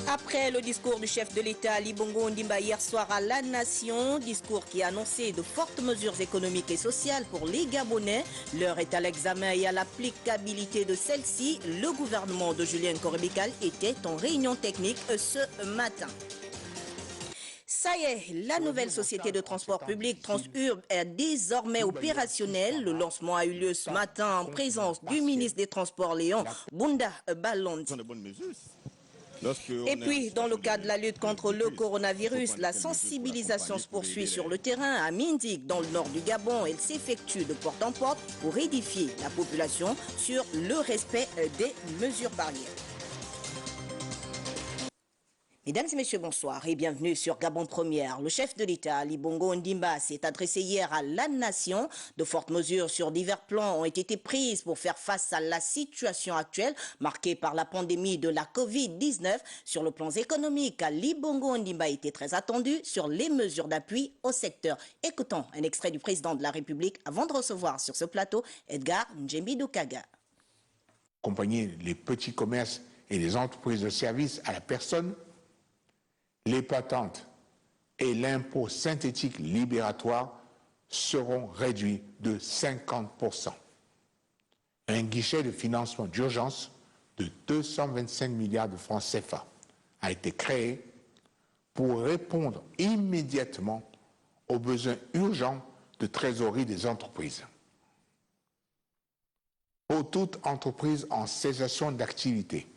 Après le discours du chef de l'État Ali Bongo Ondimba hier soir à la Nation, discours qui a annoncé de fortes mesures économiques et sociales pour les Gabonais, l'heure est à l'examen et à l'applicabilité de celle-ci. Le gouvernement de Julien Korebikal était en réunion technique ce matin. Ça y est, la nouvelle société de transport public Transurb est désormais opérationnelle. Le lancement a eu lieu ce matin en présence du ministre des Transports Léon Bunda Balondi. Et puis, dans le cadre de la lutte contre le coronavirus, la sensibilisation se poursuit sur le terrain. À Mindik, dans le nord du Gabon, elle s'effectue de porte en porte pour édifier la population sur le respect des mesures barrières. Mesdames et messieurs, bonsoir et bienvenue sur Gabon Première. Le chef de l'État, Ali Bongo Ondimba, s'est adressé hier à la Nation. De fortes mesures sur divers plans ont été prises pour faire face à la situation actuelle marquée par la pandémie de la Covid-19. Sur le plan économique, Ali Bongo Ondimba était très attendu sur les mesures d'appui au secteur. Écoutons un extrait du président de la République avant de recevoir sur ce plateau Edgar Njembi Kaga. Accompagner les petits commerces et les entreprises de services à la personne, les patentes et l'impôt synthétique libératoire seront réduits de 50%. Un guichet de financement d'urgence de 225 milliards de francs CFA a été créé pour répondre immédiatement aux besoins urgents de trésorerie des entreprises. Pour toute entreprise en cessation d'activité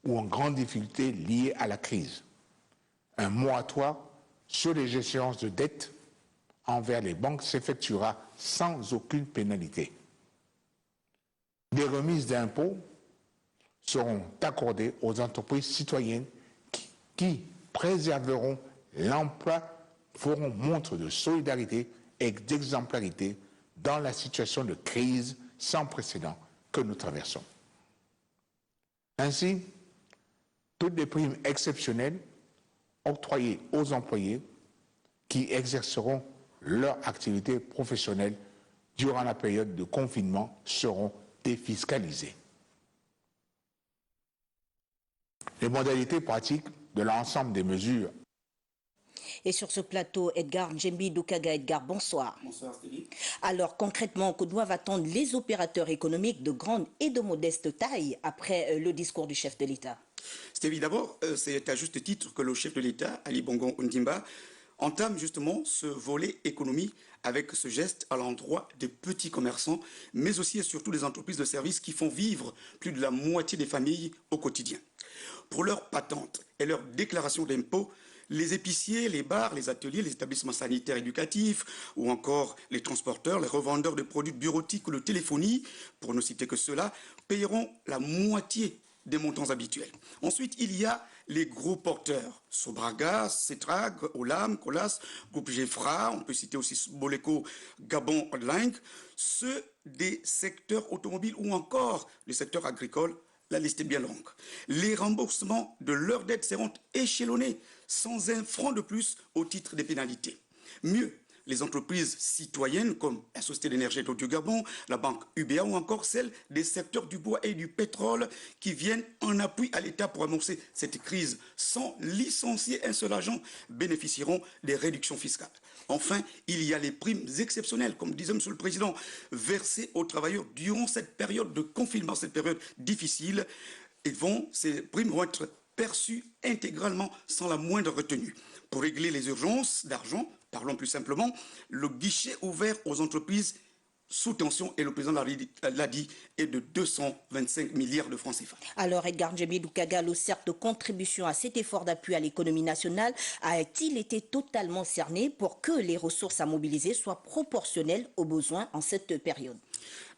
ou en grande difficulté liée à la crise, un moratoire sur les échéances de dette envers les banques s'effectuera sans aucune pénalité. Des remises d'impôts seront accordées aux entreprises citoyennes qui préserveront l'emploi, feront montre de solidarité et d'exemplarité dans la situation de crise sans précédent que nous traversons. Ainsi, toutes les primes exceptionnelles octroyées aux employés qui exerceront leur activité professionnelle durant la période de confinement seront défiscalisées. Les modalités pratiques de l'ensemble des mesures. Et sur ce plateau, Edgar Njembi Doukaga. Edgar, bonsoir. Bonsoir, Stéphanie. Alors, concrètement, que doivent attendre les opérateurs économiques de grande et de modeste taille après le discours du chef de l'État? Stéphanie, d'abord, c'est à juste titre que le chef de l'État, Ali Bongo Ondimba, entame justement ce volet économie avec ce geste à l'endroit des petits commerçants, mais aussi et surtout des entreprises de services qui font vivre plus de la moitié des familles au quotidien. Pour leurs patentes et leurs déclarations d'impôts, les épiciers, les bars, les ateliers, les établissements sanitaires éducatifs ou encore les transporteurs, les revendeurs de produits bureautiques ou de téléphonie, pour ne citer que ceux-là, paieront la moitié des montants habituels. Ensuite, il y a les gros porteurs, Sobraga, Cetrag, Olam, Colas, Groupe Gefra, on peut citer aussi Boleco, Gabon Online, ceux des secteurs automobiles ou encore les secteurs agricoles. La liste est bien longue. Les remboursements de leurs dettes seront échelonnés sans un franc de plus au titre des pénalités. Mieux, les entreprises citoyennes comme la Société d'énergie et d'eau du Gabon, la banque UBA ou encore celles des secteurs du bois et du pétrole qui viennent en appui à l'État pour amorcer cette crise sans licencier un seul agent bénéficieront des réductions fiscales. Enfin, il y a les primes exceptionnelles, comme disait M. le Président, versées aux travailleurs durant cette période de confinement, cette période difficile. Ces primes vont être perçues intégralement sans la moindre retenue. Pour régler les urgences d'argent, parlons plus simplement, le guichet ouvert aux entreprises sous tension, et le président l'a dit, est de 225 milliards de francs CFA. Alors, Edgar Njembi Doukaga, le cercle de contribution à cet effort d'appui à l'économie nationale a-t-il été totalement cerné pour que les ressources à mobiliser soient proportionnelles aux besoins en cette période?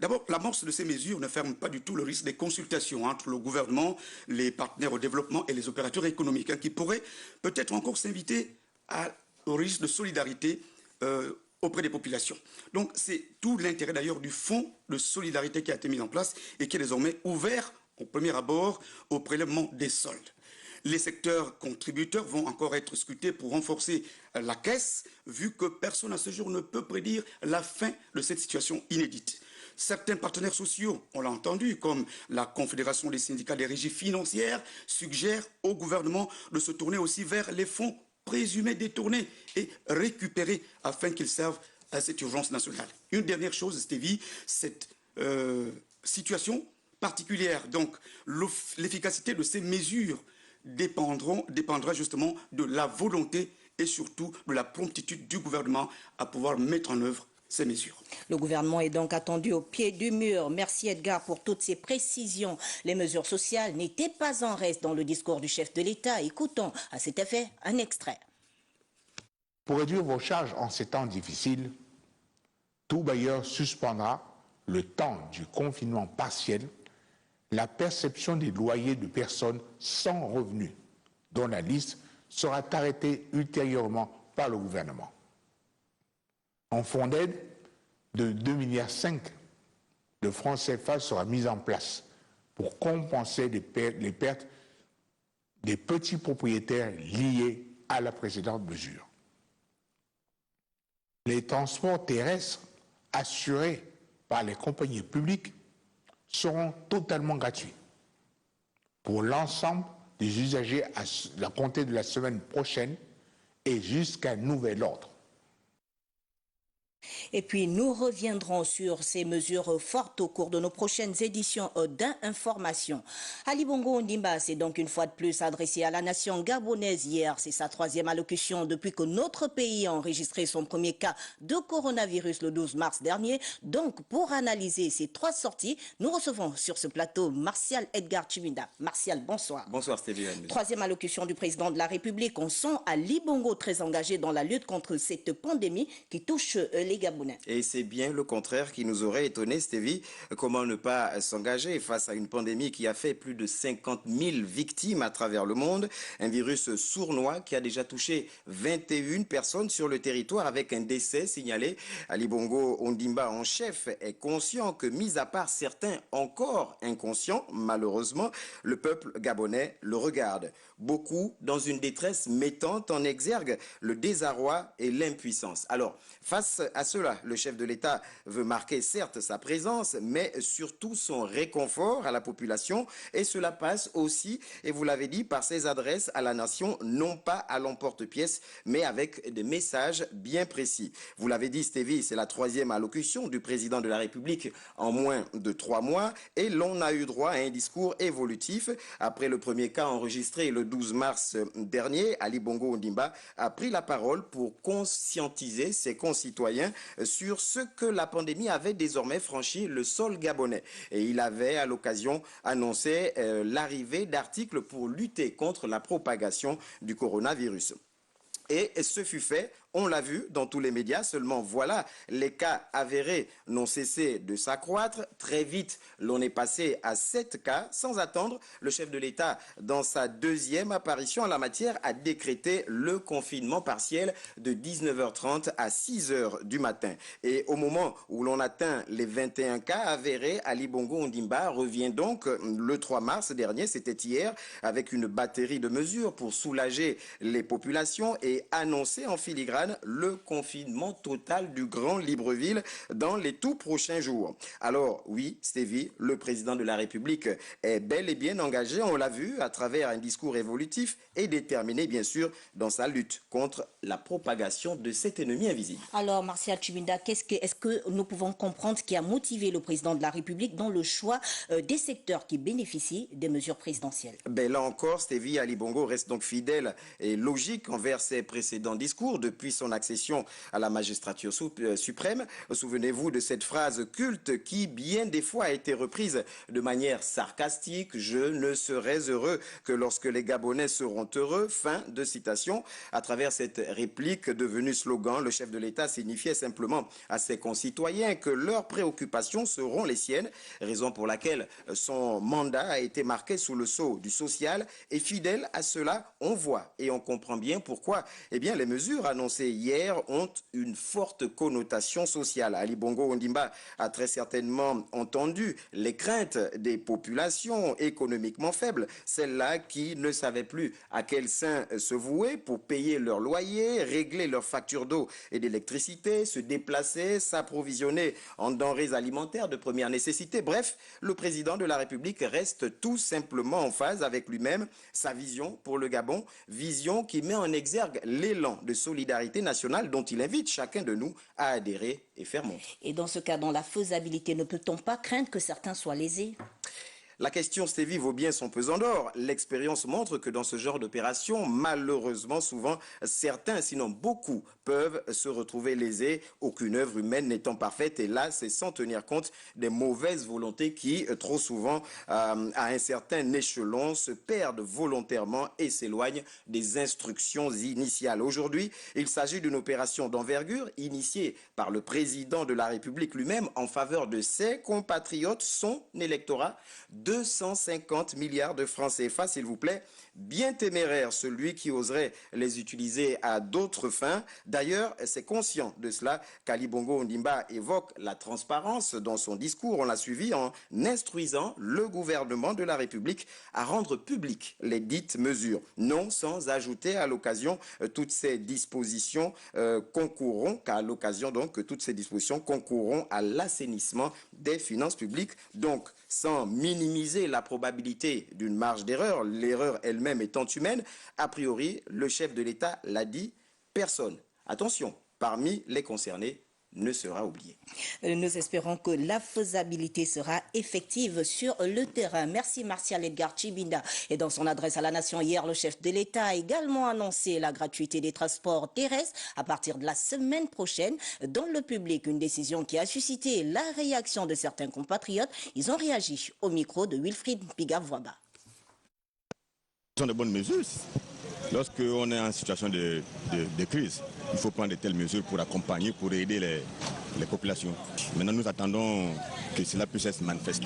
D'abord, l'amorce de ces mesures ne ferme pas du tout le risque des consultations entre le gouvernement, les partenaires au développement et les opérateurs économiques, qui pourraient peut-être encore s'inviter au risque de solidarité auprès des populations. Donc c'est tout l'intérêt d'ailleurs du fonds de solidarité qui a été mis en place et qui est désormais ouvert au premier abord au prélèvement des soldes. Les secteurs contributeurs vont encore être scrutés pour renforcer la caisse, vu que personne à ce jour ne peut prédire la fin de cette situation inédite. Certains partenaires sociaux, on l'a entendu, comme la Confédération des syndicats des régies financières, suggèrent au gouvernement de se tourner aussi vers les fonds présumés détournés et récupérés afin qu'ils servent à cette urgence nationale. Une dernière chose, Stevie, cette situation particulière, donc l'efficacité de ces mesures dépendra justement de la volonté et surtout de la promptitude du gouvernement à pouvoir mettre en œuvre ces mesures. Le gouvernement est donc attendu au pied du mur. Merci Edgar pour toutes ces précisions. Les mesures sociales n'étaient pas en reste dans le discours du chef de l'État. Écoutons à cet effet un extrait. Pour réduire vos charges en ces temps difficiles, tout bailleur suspendra, le temps du confinement partiel, la perception des loyers de personnes sans revenus, dont la liste sera arrêtée ultérieurement par le gouvernement. Un fonds d'aide de 2,5 milliards de francs CFA sera mis en place pour compenser les pertes des petits propriétaires liées à la précédente mesure. Les transports terrestres assurés par les compagnies publiques seront totalement gratuits pour l'ensemble des usagers à compter de la semaine prochaine et jusqu'à nouvel ordre. Et puis, nous reviendrons sur ces mesures fortes au cours de nos prochaines éditions d'Information. Ali Bongo Ondimba s'est donc une fois de plus adressé à la nation gabonaise hier. C'est sa 3e allocution depuis que notre pays a enregistré son premier cas de coronavirus le 12 mars dernier. Donc, pour analyser ces 3 sorties, nous recevons sur ce plateau Martial Edgar Tchiminda. Martial, bonsoir. Bonsoir Stéphane. 3e allocution du président de la République. On sent Ali Bongo très engagé dans la lutte contre cette pandémie qui touche les Gabonais. Et c'est bien le contraire qui nous aurait étonné, Stevie. Comment ne pas s'engager face à une pandémie qui a fait plus de 50 000 victimes à travers le monde, un virus sournois qui a déjà touché 21 personnes sur le territoire avec un décès signalé. Ali Bongo Ondimba en chef est conscient que, mis à part certains encore inconscients, malheureusement, le peuple gabonais le regarde. Beaucoup dans une détresse mettant en exergue le désarroi et l'impuissance. Alors, face à cela, le chef de l'État veut marquer certes sa présence, mais surtout son réconfort à la population. Et cela passe aussi, et vous l'avez dit, par ses adresses à la nation, non pas à l'emporte-pièce, mais avec des messages bien précis. Vous l'avez dit, Stevie, c'est la 3e allocution du président de la République en moins de 3 mois. Et l'on a eu droit à un discours évolutif. Après le premier cas enregistré le 12 mars dernier, Ali Bongo Ondimba a pris la parole pour conscientiser ses concitoyens sur ce que la pandémie avait désormais franchi le sol gabonais. Et il avait à l'occasion annoncé l'arrivée d'articles pour lutter contre la propagation du coronavirus. Et ce fut fait. On l'a vu dans tous les médias, seulement voilà, les cas avérés n'ont cessé de s'accroître. Très vite, l'on est passé à 7 cas. Sans attendre, le chef de l'État, dans sa 2e apparition en la matière, a décrété le confinement partiel de 19h30 à 6h du matin. Et au moment où l'on atteint les 21 cas avérés, Ali Bongo Ondimba revient donc le 3 mars dernier, c'était hier, avec une batterie de mesures pour soulager les populations et annoncer en filigrane le confinement total du Grand Libreville dans les tout prochains jours. Alors oui, Stevie, le président de la République est bel et bien engagé, on l'a vu, à travers un discours évolutif et déterminé, bien sûr, dans sa lutte contre la propagation de cet ennemi invisible. Alors, Martial Tchiminda, est-ce que nous pouvons comprendre ce qui a motivé le président de la République dans le choix des secteurs qui bénéficient des mesures présidentielles? Là encore, Stevie, Ali Bongo reste donc fidèle et logique envers ses précédents discours depuis son accession à la magistrature suprême. Souvenez-vous de cette phrase culte qui, bien des fois, a été reprise de manière sarcastique. « Je ne serai heureux que lorsque les Gabonais seront heureux ». Fin de citation. À travers cette réplique devenue slogan, le chef de l'État signifiait simplement à ses concitoyens que leurs préoccupations seront les siennes, raison pour laquelle son mandat a été marqué sous le sceau du social. Et fidèle à cela, on voit et on comprend bien pourquoi les mesures annoncées annoncées hier ont une forte connotation sociale. Ali Bongo Ondimba a très certainement entendu les craintes des populations économiquement faibles, celles-là qui ne savaient plus à quel sein se vouer pour payer leur loyer, régler leurs factures d'eau et d'électricité, se déplacer, s'approvisionner en denrées alimentaires de première nécessité. Bref, le président de la République reste tout simplement en phase avec lui-même, sa vision pour le Gabon, vision qui met en exergue l'élan de solidarité nationale dont il invite chacun de nous à adhérer et faire montre. Et dans ce cas, dans la faisabilité, ne peut-on pas craindre que certains soient lésés? La question, Stevie, vaut bien son pesant d'or. L'expérience montre que dans ce genre d'opération, malheureusement, souvent, certains, sinon beaucoup, peuvent se retrouver lésés, aucune œuvre humaine n'étant parfaite. Et là, c'est sans tenir compte des mauvaises volontés qui, trop souvent, à un certain échelon, se perdent volontairement et s'éloignent des instructions initiales. Aujourd'hui, il s'agit d'une opération d'envergure initiée par le président de la République lui-même en faveur de ses compatriotes, son électorat. 250 milliards de francs CFA, s'il vous plaît. Bien téméraire celui qui oserait les utiliser à d'autres fins. D'ailleurs, c'est conscient de cela qu'Ali Bongo Ondimba évoque la transparence dans son discours. On l'a suivi en instruisant le gouvernement de la République à rendre publiques les dites mesures. Non sans ajouter à l'occasion toutes ces dispositions concourront, qu'à l'occasion donc que toutes ces dispositions concourront à l'assainissement des finances publiques. Donc, sans minimiser la probabilité d'une marge d'erreur, l'erreur elle-même étant humaine, a priori, le chef de l'État l'a dit, personne, attention, parmi les concernés, ne sera oublié. Nous espérons que la faisabilité sera effective sur le terrain. Merci Martial Edgar Chibinda. Et dans son adresse à la nation hier, le chef de l'État a également annoncé la gratuité des transports terrestres à partir de la semaine prochaine. Dans le public, une décision qui a suscité la réaction de certains compatriotes. Ils ont réagi au micro de Wilfried Pigavoaba. Ce sont de bonnes mesures. Lorsqu'on est en situation de crise, il faut prendre de telles mesures pour accompagner, pour aider les populations. Maintenant, nous attendons que cela puisse être manifeste.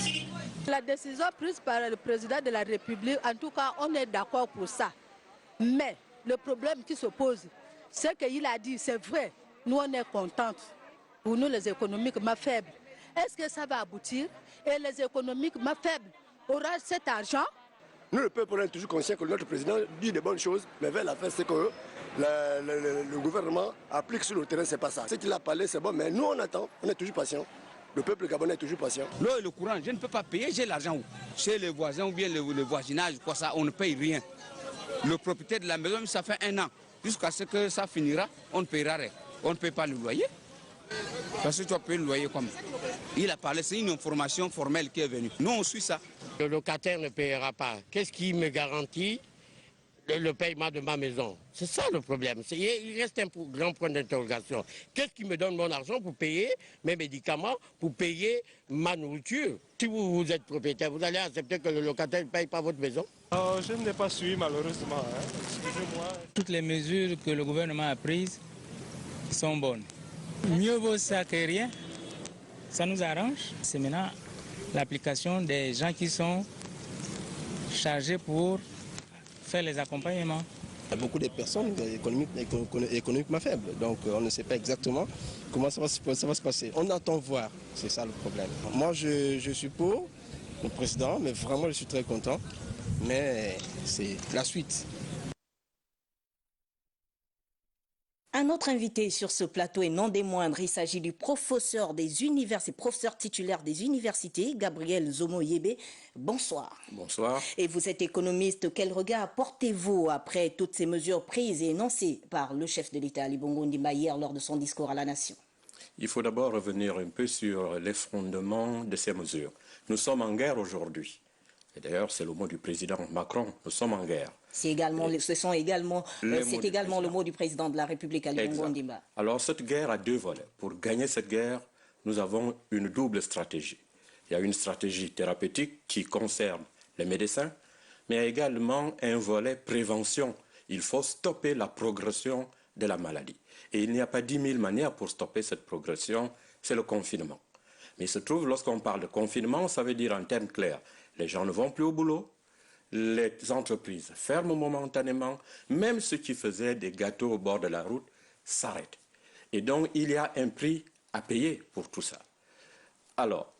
La décision prise par le président de la République, en tout cas, on est d'accord pour ça. Mais le problème qui se pose, c'est qu'il a dit, c'est vrai, nous on est contents. Pour nous, les économiquement faibles, est-ce que ça va aboutir? Et les économiquement faibles auront cet argent? Nous, le peuple, on est toujours conscient que notre président dit de bonnes choses, mais vers la fin, c'est que le gouvernement applique sur le terrain, c'est pas ça. Ce qu'il a parlé, c'est bon, mais nous, on attend, on est toujours patient. Le peuple gabonais est toujours patient. L'eau et le courant, je ne peux pas payer, j'ai l'argent où? Chez les voisins ou bien le voisinage, quoi ça, on ne paye rien. Le propriétaire de la maison, ça fait 1 an. Jusqu'à ce que ça finira, on ne payera rien. On ne paye pas le loyer. Parce que tu as payé le loyer comme il a parlé, c'est une information formelle qui est venue. Nous, on suit ça. Le locataire ne payera pas. Qu'est-ce qui me garantit le paiement de ma maison? C'est ça le problème. Il reste un grand point d'interrogation. Qu'est-ce qui me donne mon argent pour payer mes médicaments, pour payer ma nourriture? Si vous êtes propriétaire, vous allez accepter que le locataire ne paye pas votre maison? Je n'ai pas suivi malheureusement. Excusez-moi. Toutes les mesures que le gouvernement a prises sont bonnes. Mieux vaut ça que rien. Ça nous arrange. C'est maintenant l'application des gens qui sont chargés pour faire les accompagnements. Il y a beaucoup de personnes économiquement faibles, donc on ne sait pas exactement comment ça va se passer. On attend voir, c'est ça le problème. Moi je suis pour le président, mais vraiment je suis très content, mais c'est la suite. Un autre invité sur ce plateau et non des moindres, il s'agit du professeur titulaire des universités, Gabriel Zomo-Yébé. Bonsoir. Bonsoir. Et vous êtes économiste. Quel regard portez-vous après toutes ces mesures prises et énoncées par le chef de l'État, Ali Bongo Ondimba, hier lors de son discours à la nation? Il faut d'abord revenir un peu sur les fondements de ces mesures. Nous sommes en guerre aujourd'hui. Et d'ailleurs, c'est le mot du président Macron. Nous sommes en guerre. C'est également le mot du président de la République, Ali Bongo Ondimba. Alors, cette guerre a 2 volets. Pour gagner cette guerre, nous avons une double stratégie. Il y a une stratégie thérapeutique qui concerne les médecins, mais il y a également un volet prévention. Il faut stopper la progression de la maladie. Et il n'y a pas 10 000 manières pour stopper cette progression, c'est le confinement. Mais il se trouve, lorsqu'on parle de confinement, ça veut dire en termes clairs, les gens ne vont plus au boulot, les entreprises ferment momentanément, même ceux qui faisaient des gâteaux au bord de la route, s'arrête. Et donc, il y a un prix à payer pour tout ça. Alors,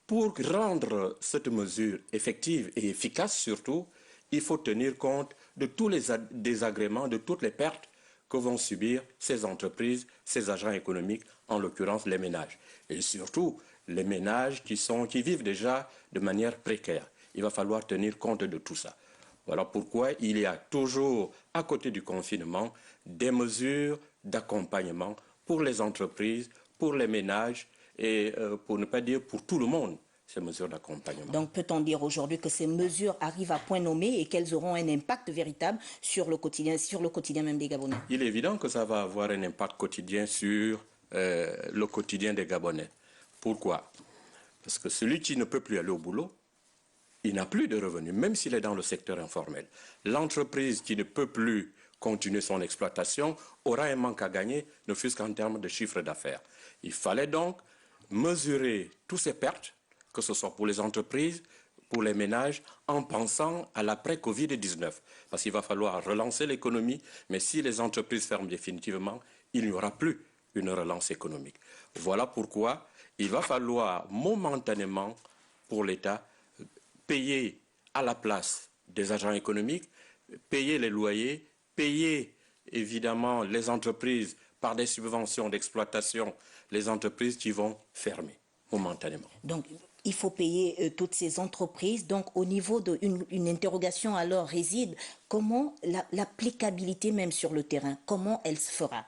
pour rendre cette mesure effective et efficace surtout, il faut tenir compte de tous les désagréments, de toutes les pertes que vont subir ces entreprises, ces agents économiques, en l'occurrence les ménages. Et surtout, les ménages qui vivent déjà de manière précaire. Il va falloir tenir compte de tout ça. Voilà pourquoi il y a toujours, à côté du confinement, des mesures d'accompagnement pour les entreprises, pour les ménages et pour ne pas dire pour tout le monde, ces mesures d'accompagnement. Donc peut-on dire aujourd'hui que ces mesures arrivent à point nommé et qu'elles auront un impact véritable sur le quotidien même des Gabonais? Il est évident que ça va avoir un impact quotidien sur le quotidien des Gabonais. Pourquoi? Parce que celui qui ne peut plus aller au boulot, il n'a plus de revenus, même s'il est dans le secteur informel. L'entreprise qui ne peut plus continuer son exploitation aura un manque à gagner, ne fût-ce qu'en termes de chiffre d'affaires. Il fallait donc mesurer toutes ces pertes, que ce soit pour les entreprises, pour les ménages, en pensant à l'après-Covid-19. Parce qu'il va falloir relancer l'économie, mais si les entreprises ferment définitivement, il n'y aura plus une relance économique. Voilà pourquoi il va falloir momentanément, pour l'État, payer à la place des agents économiques, payer les loyers, payer évidemment les entreprises par des subventions d'exploitation, les entreprises qui vont fermer momentanément. Donc, il faut payer toutes ces entreprises. Donc, au niveau d'une interrogation alors réside, comment l'applicabilité même sur le terrain, comment elle se fera?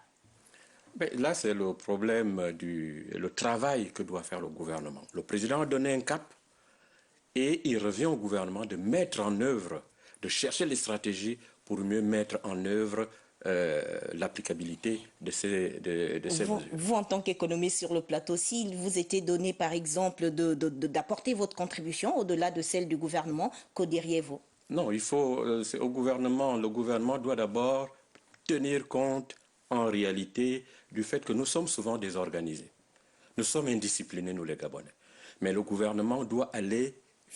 Mais là, c'est le problème le travail que doit faire le gouvernement. Le président a donné un cap et il revient au gouvernement de mettre en œuvre, de chercher les stratégies pour mieux mettre en œuvre l'applicabilité de ces mesures. Vous, en tant qu'économiste sur le plateau, s'il vous était donné, par exemple, d'apporter votre contribution au-delà de celle du gouvernement, que diriez-vous? Non, il faut, c'est au gouvernement. Le gouvernement doit d'abord tenir compte, en réalité, du fait que nous sommes souvent désorganisés. Nous sommes indisciplinés, nous les Gabonais. Mais le gouvernement doit aller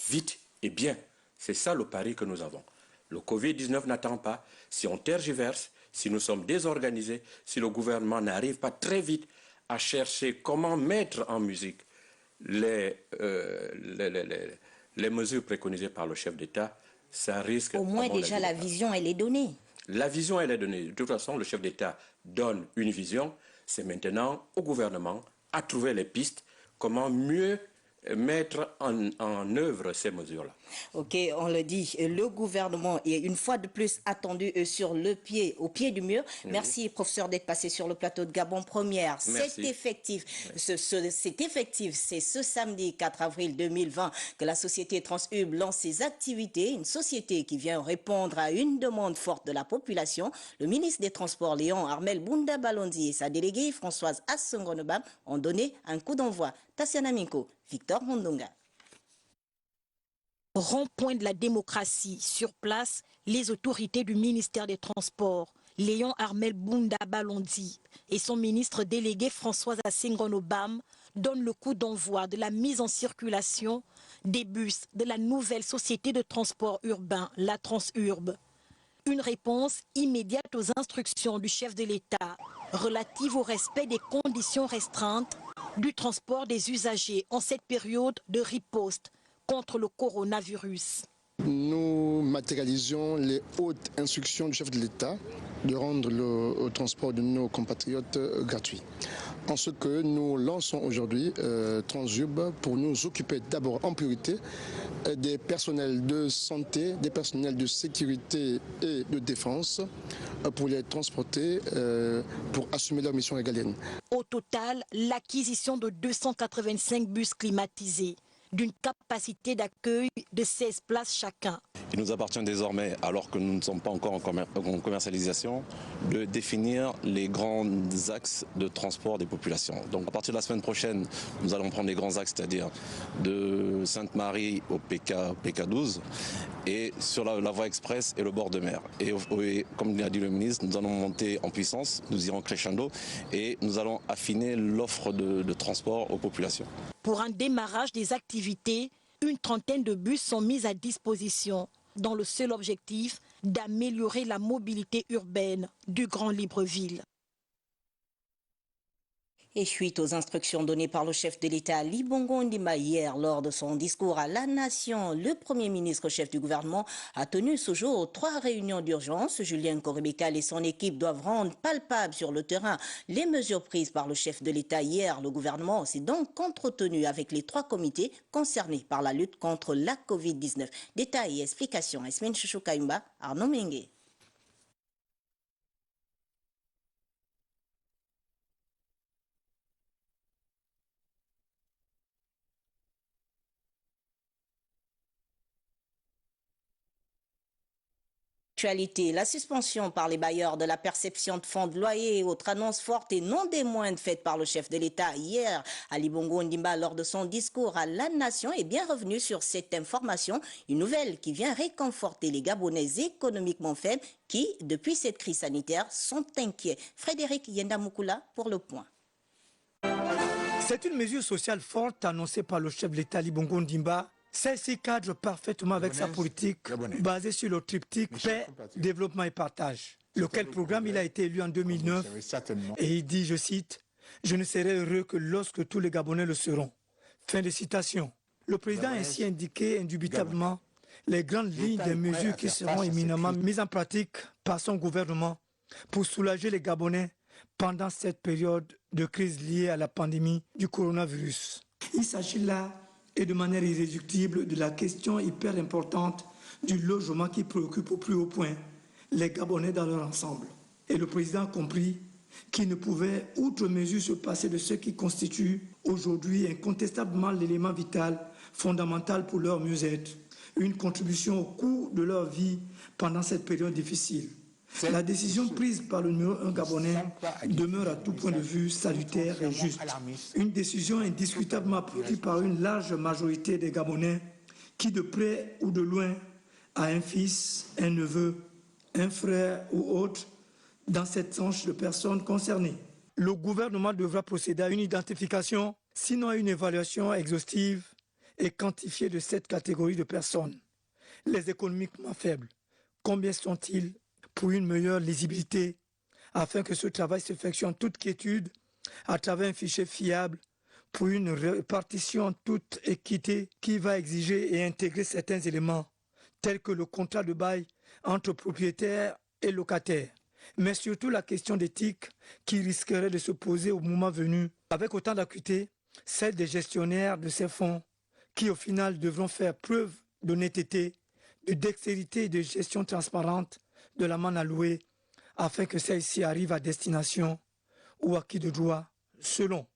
vite et bien. C'est ça le pari que nous avons. Le Covid-19 n'attend pas. Si on tergiverse, si nous sommes désorganisés, si le gouvernement n'arrive pas très vite à chercher comment mettre en musique les mesures préconisées par le chef d'État, ça risque... Au moins déjà la vision, elle est donnée. La vision, elle est donnée. De toute façon, le chef d'État donne une vision. C'est maintenant au gouvernement à trouver les pistes, comment mieux mettre en œuvre ces mesures-là. Ok, on le dit, le gouvernement est une fois de plus attendu au pied du mur. Oui. Merci, professeur, d'être passé sur le plateau de Gabon Première. C'est effectif. C'est ce samedi 4 avril 2020 que la société Transurb lance ses activités. Une société qui vient répondre à une demande forte de la population. Le ministre des Transports, Léon Armel Bounda Balondi, et sa déléguée Françoise Assongonobam ont donné un coup d'envoi. Tassiana Minko, Victor Mondonga. Rond-point de la démocratie, sur place, les autorités du ministère des Transports, Léon Armel Bounda Balondi et son ministre délégué Françoise Assongonobam donnent le coup d'envoi de la mise en circulation des bus de la nouvelle société de transport urbain, la Transurb. Une réponse immédiate aux instructions du chef de l'État relatives au respect des conditions restreintes du transport des usagers en cette période de riposte contre le coronavirus. Nous matérialisons les hautes instructions du chef de l'État de rendre le transport de nos compatriotes gratuit. En ce que nous lançons aujourd'hui Transurb pour nous occuper d'abord en priorité des personnels de santé, des personnels de sécurité et de défense pour les transporter, pour assumer leur mission régalienne. Au total, l'acquisition de 285 bus climatisés d'une capacité d'accueil de 16 places chacun. Il nous appartient désormais, alors que nous ne sommes pas encore en commercialisation, de définir les grands axes de transport des populations. Donc à partir de la semaine prochaine, nous allons prendre les grands axes, c'est-à-dire de Sainte-Marie au PK12 et sur la voie express et le bord de mer. Et comme l'a dit le ministre, nous allons monter en puissance, nous irons crescendo et nous allons affiner l'offre de transport aux populations. Pour un démarrage des activités, une trentaine de bus sont mis à disposition dans le seul objectif d'améliorer la mobilité urbaine du Grand Libreville. Et suite aux instructions données par le chef de l'État Ali Bongo Ondimba hier lors de son discours à la Nation, le Premier ministre chef du gouvernement a tenu ce jour 3 réunions d'urgence. Julien Korébekal et son équipe doivent rendre palpable sur le terrain les mesures prises par le chef de l'État hier. Le gouvernement s'est donc entretenu avec les 3 comités concernés par la lutte contre la Covid-19. Détails et explications, Esmine Chouchou Kayumba, Arnaud Mengue. La suspension par les bailleurs de la perception de fonds de loyer et autres annonces fortes et non des moindres faites par le chef de l'État hier, Ali Bongo Ondimba, lors de son discours à la Nation, est bien revenu sur cette information, une nouvelle qui vient réconforter les Gabonais économiquement faibles qui, depuis cette crise sanitaire, sont inquiets. Frédéric Yendamukula pour Le Point. C'est une mesure sociale forte annoncée par le chef de l'État Ali Bongo Ondimba. Celle-ci cadre parfaitement avec sa politique basée sur le triptyque paix, développement et partage, lequel programme il a été élu en 2009 et il dit, je cite, « Je ne serai heureux que lorsque tous les Gabonais le seront ». Fin de citation. Le président a ainsi indiqué indubitablement les grandes lignes des mesures qui seront éminemment mises en pratique par son gouvernement pour soulager les Gabonais pendant cette période de crise liée à la pandémie du coronavirus. Il s'agit là et de manière irréductible de la question hyper importante du logement qui préoccupe au plus haut point les Gabonais dans leur ensemble. Et le président a compris qu'il ne pouvait, outre mesure, se passer de ce qui constitue aujourd'hui incontestablement l'élément vital, fondamental pour leur mieux-être, une contribution au coût de leur vie pendant cette période difficile. La décision prise par le numéro 1 gabonais demeure à tout point de vue salutaire et juste. Une décision indiscutablement applaudie par une large majorité des Gabonais qui, de près ou de loin, a un fils, un neveu, un frère ou autre dans cette tranche de personnes concernées. Le gouvernement devra procéder à une identification, sinon à une évaluation exhaustive et quantifiée de cette catégorie de personnes. Les économiquement faibles, combien sont-ils pour une meilleure lisibilité, afin que ce travail s'effectue en toute quiétude, à travers un fichier fiable, pour une répartition en toute équité qui va exiger et intégrer certains éléments, tels que le contrat de bail entre propriétaires et locataires, mais surtout la question d'éthique qui risquerait de se poser au moment venu, avec autant d'acuité, celle des gestionnaires de ces fonds, qui au final devront faire preuve d'honnêteté, de dextérité et de gestion transparente de la manne allouée, afin que celle-ci arrive à destination ou à qui de droit, selon.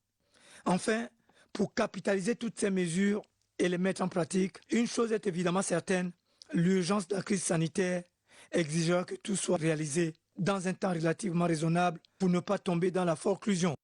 Enfin, pour capitaliser toutes ces mesures et les mettre en pratique, une chose est évidemment certaine, l'urgence de la crise sanitaire exigera que tout soit réalisé dans un temps relativement raisonnable pour ne pas tomber dans la forclusion.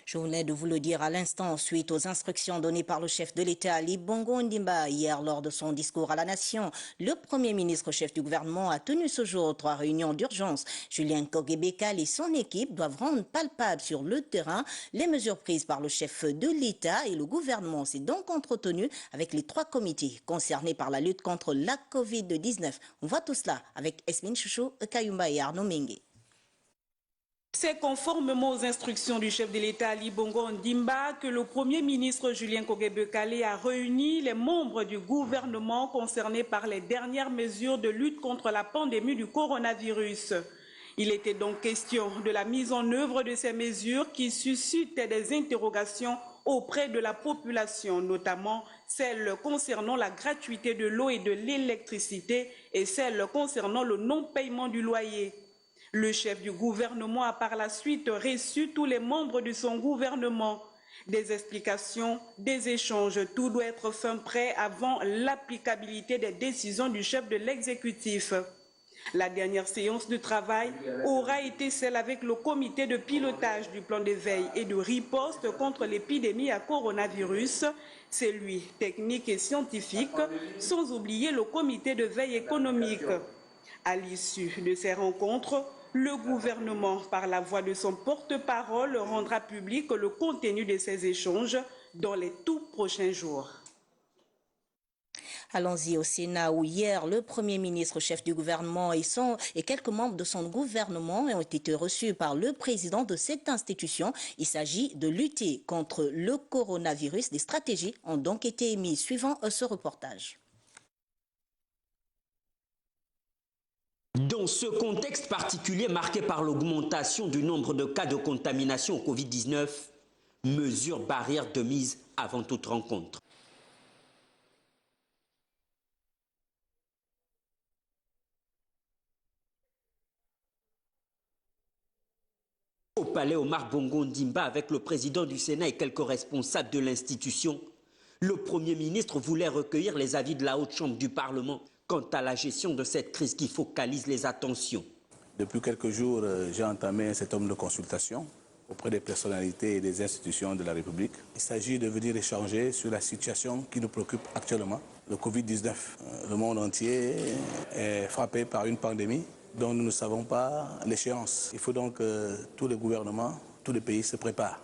Je venais de vous le dire à l'instant, suite aux instructions données par le chef de l'État Ali Bongo Ondimba hier lors de son discours à la Nation. Le Premier ministre chef du gouvernement a tenu ce jour 3 réunions d'urgence. Julien Korébekal et son équipe doivent rendre palpable sur le terrain les mesures prises par le chef de l'État et le gouvernement s'est donc entretenu avec les 3 comités concernés par la lutte contre la Covid-19. On voit tout cela avec Esmine Chouchou Kayumba et Arnaud Mengue. C'est conformément aux instructions du chef de l'État Ali Bongo Ondimba que le Premier ministre Julien Korébekal a réuni les membres du gouvernement concernés par les dernières mesures de lutte contre la pandémie du coronavirus. Il était donc question de la mise en œuvre de ces mesures qui suscitent des interrogations auprès de la population, notamment celles concernant la gratuité de l'eau et de l'électricité et celles concernant le non-paiement du loyer. Le chef du gouvernement a par la suite reçu tous les membres de son gouvernement. Des explications, des échanges, tout doit être fin prêt avant l'applicabilité des décisions du chef de l'exécutif. La dernière séance de travail aura été celle avec le comité de pilotage du plan de veille et de riposte contre l'épidémie à coronavirus, celui technique et scientifique, sans oublier le comité de veille économique. À l'issue de ces rencontres, le gouvernement, par la voix de son porte-parole, rendra public le contenu de ces échanges dans les tout prochains jours. Allons-y au Sénat où hier, le Premier ministre, chef du gouvernement et quelques membres de son gouvernement ont été reçus par le président de cette institution. Il s'agit de lutter contre le coronavirus. Des stratégies ont donc été émises. Suivant ce reportage. Dans ce contexte particulier marqué par l'augmentation du nombre de cas de contamination au Covid-19, mesures barrières de mise avant toute rencontre. Au palais Omar Bongo Ondimba avec le président du Sénat et quelques responsables de l'institution, le Premier ministre voulait recueillir les avis de la Haute Chambre du Parlement quant à la gestion de cette crise qui focalise les attentions. Depuis quelques jours, j'ai entamé un certain nombre de consultations auprès des personnalités et des institutions de la République. Il s'agit de venir échanger sur la situation qui nous préoccupe actuellement, le Covid-19. Le monde entier est frappé par une pandémie dont nous ne savons pas l'échéance. Il faut donc que tous les gouvernements, tous les pays se préparent.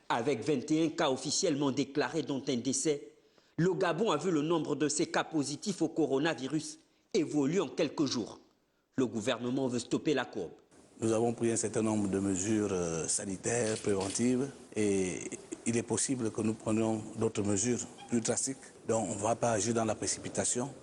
Avec 21 cas officiellement déclarés dont un décès, le Gabon a vu le nombre de ces cas positifs au coronavirus évoluer en quelques jours. Le gouvernement veut stopper la courbe. Nous avons pris un certain nombre de mesures sanitaires, préventives, et il est possible que nous prenions d'autres mesures plus drastiques. Donc on ne va pas agir dans la précipitation,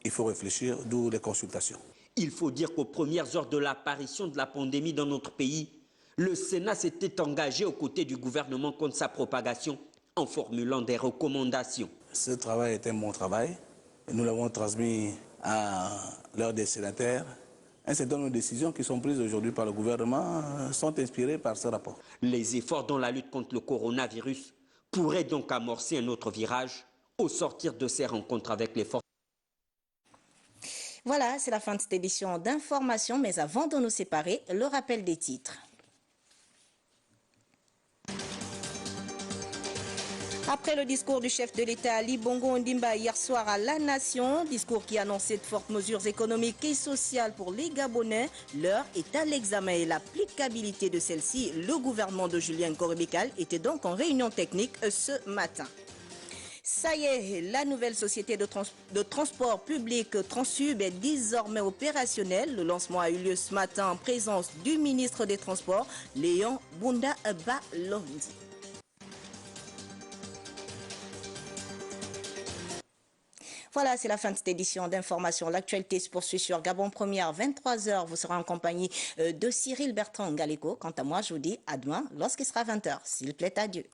il faut réfléchir, d'où les consultations. Il faut dire qu'aux premières heures de l'apparition de la pandémie dans notre pays, le Sénat s'était engagé aux côtés du gouvernement contre sa propagation en formulant des recommandations. Ce travail est un bon travail. Nous l'avons transmis à l'heure des sénateurs. Un certain nombre de décisions qui sont prises aujourd'hui par le gouvernement sont inspirées par ce rapport. Les efforts dans la lutte contre le coronavirus pourraient donc amorcer un autre virage au sortir de ces rencontres avec les forces. Voilà, c'est la fin de cette édition d'information, mais avant de nous séparer, le rappel des titres. Après le discours du chef de l'État Ali Bongo Ondimba hier soir à la Nation, discours qui annonçait de fortes mesures économiques et sociales pour les Gabonais, l'heure est à l'examen et l'applicabilité de celle-ci. Le gouvernement de Julien Korebekal était donc en réunion technique ce matin. Ça y est, la nouvelle société de transport public Transsub est désormais opérationnelle. Le lancement a eu lieu ce matin en présence du ministre des Transports, Léon Bunda Balondi. Voilà, c'est la fin de cette édition d'information. L'actualité se poursuit sur Gabon Première, 23h. Vous serez en compagnie de Cyril Bertrand Galeko. Quant à moi, je vous dis à demain lorsqu'il sera 20h. S'il plaît à Dieu.